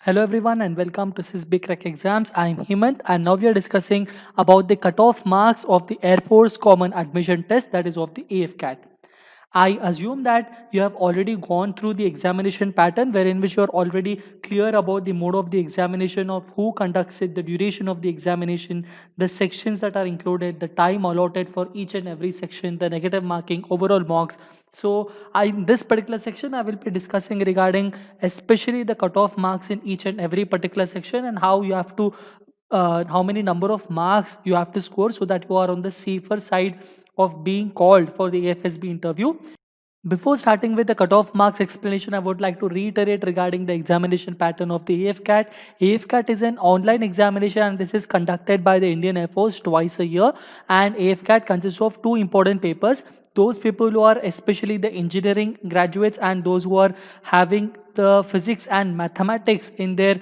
Hello everyone and welcome to SISB Crack Exams. I'm Hemant and now we are discussing about the cutoff marks of the Air Force Common Admission Test, that is of the AFCAT. I assume that you have already gone through the examination pattern wherein which you are already clear about the mode of the examination, of who conducts it, the duration of the examination, the sections that are included, the time allotted for each and every section, the negative marking, overall marks. So in this particular section, I will be discussing regarding especially the cutoff marks in each and every particular section and how you have to how many number of marks you have to score so that you are on the safer side of being called for the AFSB interview. Before starting with the cutoff marks explanation, I would like to reiterate regarding the examination pattern of the AFCAT. AFCAT is an online examination and this is conducted by the Indian Air Force twice a year. And AFCAT consists of two important papers. Those people who are especially the engineering graduates and those who are having the physics and mathematics in their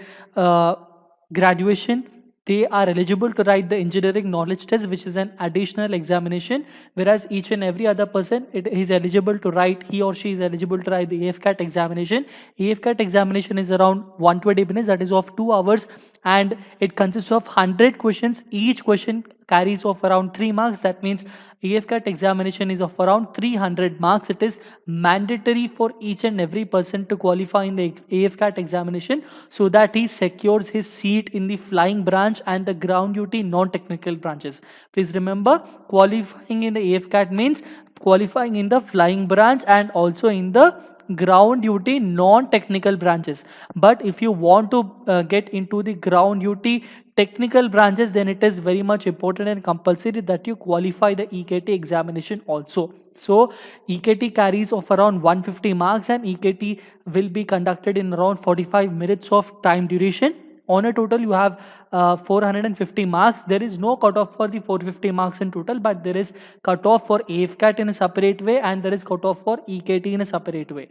graduation, they are eligible to write the engineering knowledge test, which is an additional examination, whereas each and every other person is eligible to write, he or she is eligible to write the AFCAT examination. AFCAT examination is around 120 minutes, that is of 2 hours, and it consists of 100 questions. Each question carries of around 3 marks. That means AFCAT examination is of around 300 marks. It is mandatory for each and every person to qualify in the AFCAT examination so that he secures his seat in the flying branch and the ground duty non-technical branches. Please remember, qualifying in the AFCAT means qualifying in the flying branch and also in the ground duty non-technical branches. But if you want to get into the ground duty technical branches, then it is very much important and compulsory that you qualify the EKT examination also. So EKT carries of around 150 marks and EKT will be conducted in around 45 minutes of time duration. On a total, you have 450 marks. There is no cutoff for the 450 marks in total, but there is cutoff for AFCAT in a separate way and there is cutoff for EKT in a separate way.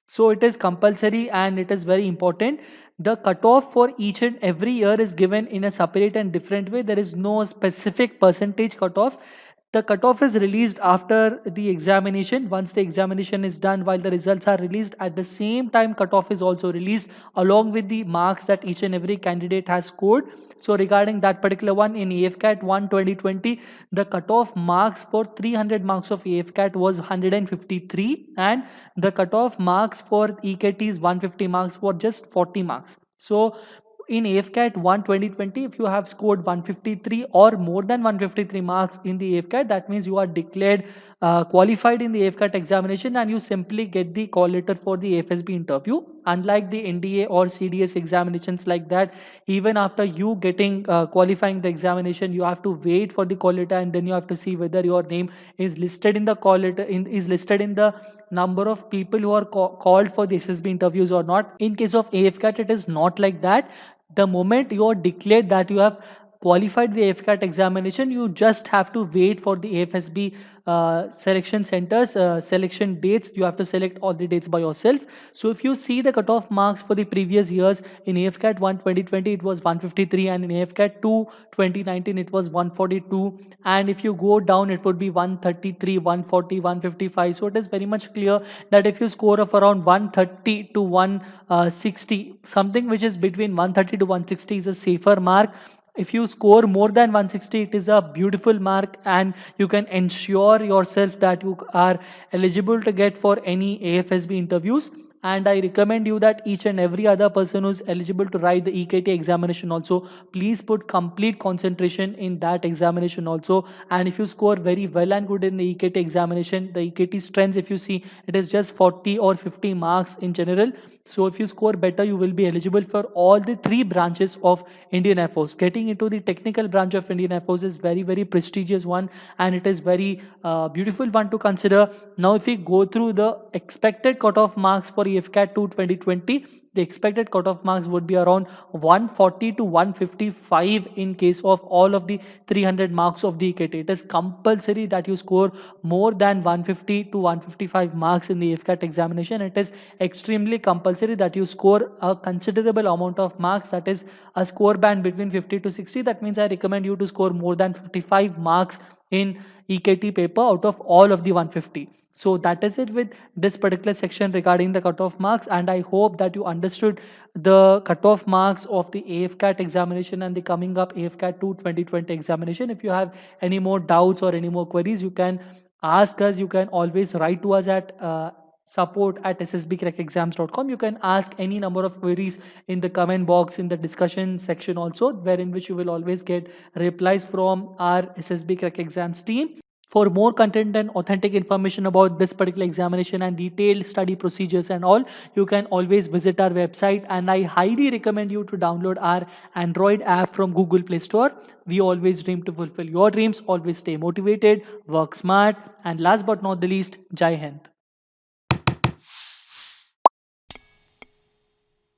So it is compulsory and it is very important. The cutoff for each and every year is given in a separate and different way. There is no specific percentage cutoff. The cutoff is released after the examination. Once the examination is done, while the results are released, at the same time cutoff is also released along with the marks that each and every candidate has scored. So regarding that particular one, in AFCAT 1 2020, the cutoff marks for 300 marks of AFCAT was 153 and the cutoff marks for EKT's 150 marks were just 40 marks. So in AFCAT 1 2020, if you have scored 153 or more than 153 marks in the AFCAT, that means you are declared qualified in the AFCAT examination and you simply get the call letter for the AFSB interview. Unlike the NDA or CDS examinations like that, even after you getting qualifying the examination, you have to wait for the call letter and then you have to see whether your name is listed in the call letter, is listed in the number of people who are called for the SSB interviews or not. In case of AFCAT, it is not like that. The moment you are declared that you have qualified the AFCAT examination, you just have to wait for the AFSB selection centers, selection dates. You have to select all the dates by yourself. So if you see the cutoff marks for the previous years, in AFCAT 1 2020 it was 153 and in AFCAT 2 2019 it was 142, and if you go down it would be 133, 140, 155. So it is very much clear that if you score of around 130 to 160, something which is between 130 to 160 is a safer mark. If you score more than 160, it is a beautiful mark and you can ensure yourself that you are eligible to get for any AFSB interviews. And I recommend you that each and every other person who's eligible to write the EKT examination also, please put complete concentration in that examination also. And if you score very well and good in the EKT examination, the EKT strengths, if you see, it is just 40 or 50 marks in general. So if you score better, you will be eligible for all the three branches of Indian Air Force. Getting into the technical branch of Indian Air Force is very, very prestigious one and it is very beautiful one to consider. Now, if we go through the expected cutoff marks for AFCAT 2 2020, the expected cutoff marks would be around 140 to 155 in case of all of the 300 marks of the EKT. It is compulsory that you score more than 150 to 155 marks in the AFCAT examination. It is extremely compulsory that you score a considerable amount of marks, that is a score band between 50 to 60. That means I recommend you to score more than 55 marks in EKT paper out of all of the 150. So that is it with this particular section regarding the cutoff marks, and I hope that you understood the cutoff marks of the AFCAT examination and the coming up AFCAT 2 2020 examination. If you have any more doubts or any more queries, you can ask us. You can always write to us at support@ssbcrackexams.com. You can ask any number of queries in the comment box in the discussion section also, wherein which you will always get replies from our SSB Crack Exams team. For more content and authentic information about this particular examination and detailed study procedures and all, you can always visit our website, and I highly recommend you to download our Android app from Google Play Store. We always dream to fulfill your dreams, always stay motivated, work smart, and last but not the least, Jai Hind.